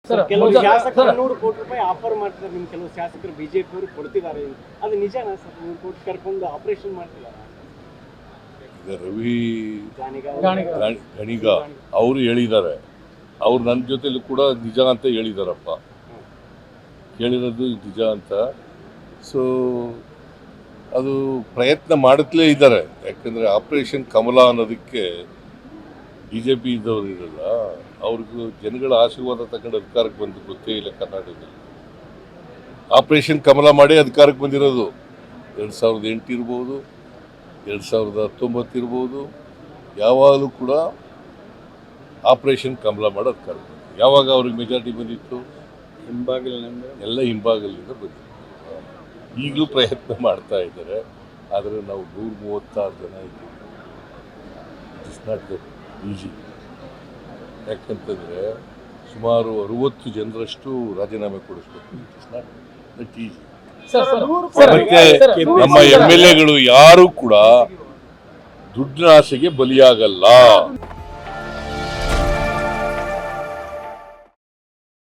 ಕೆಲವು ಶಾಸಕರು 100 ಕೋಟಿ ರೂಪಾಯಿ ಆಫರ್ ಮಾಡ್ತಾರೆ. ನಿಮ್ ಕೆಲವು ಶಾಸಕರು ಬಿಜೆಪಿ ಅವರು ಕೊಡ್ತಿದ್ದಾರೆ, ಅದು ನಿಜನಾ ಸರ್? 100 ಕೋಟಿ ಕರ್ಕೊಂಡು ಆಪರೇಷನ್ ಮಾಡ್ತಿದ್ದಾರೆ. ಈಗ ರವಿ ಗಣಿಗ ಅವರು ಹೇಳಿದ್ದಾರೆ, ಅವ್ರು ನನ್ನ ಜೊತೆಲೂ ಕೂಡ ನಿಜ ಅಂತ ಹೇಳಿದಾರಪ್ಪ, ಹೇಳಿರೋದು ನಿಜ ಅಂತ. ಸೊ ಅದು ಪ್ರಯತ್ನ ಮಾಡುತ್ತಲೇ ಇದ್ದಾರೆ. ಯಾಕಂದರೆ ಆಪರೇಷನ್ ಕಮಲ ಅನ್ನೋದಕ್ಕೆ ಬಿ ಜೆ ಪಿ ಇದ್ದವರು ಇರಲ್ಲ, ಅವ್ರಿಗೂ ಜನಗಳ ಆಶೀರ್ವಾದ ತಗೊಂಡು ಅಧಿಕಾರಕ್ಕೆ ಬಂದು ಗೊತ್ತೇ ಇಲ್ಲ. ಕರ್ನಾಟಕದಲ್ಲಿ ಆಪರೇಷನ್ ಕಮಲ ಮಾಡಿ ಅಧಿಕಾರಕ್ಕೆ ಬಂದಿರೋದು 2008 ಇರ್ಬೋದು, 2019 ಇರ್ಬೋದು. ಯಾವಾಗಲೂ ಕೂಡ ಆಪರೇಷನ್ ಕಮಲ ಮಾಡಿ ಅಧಿಕಾರಕ್ಕೆ ಬಂದಿದೆ. ಯಾವಾಗ ಅವ್ರಿಗೆ ಮೆಜಾರಿಟಿ ಬಂದಿತ್ತು? ಎಲ್ಲ ಹಿಂಬಾಗಲಿಂದ ಬಂದಿತ್ತು. ಈಗಲೂ ಪ್ರಯತ್ನ ಮಾಡ್ತಾ ಇದ್ದಾರೆ, ಆದರೆ ನಾವು 136 ಜನ ಇದ್ದೀವಿ. It is not that easy. ಯಾಕಂತಂದರೆ ಸುಮಾರು 60 ಜನರಷ್ಟು ರಾಜೀನಾಮೆ ಕೊಡಿಸ್ಬೇಕು. It is not that easy. ಮತ್ತೆ ನಮ್ಮ MLA ಗಳು ಯಾರೂ ಕೂಡ ದುಡ್ಡಿನ ಆಸೆಗೆ ಬಲಿಯಾಗಲ್ಲ.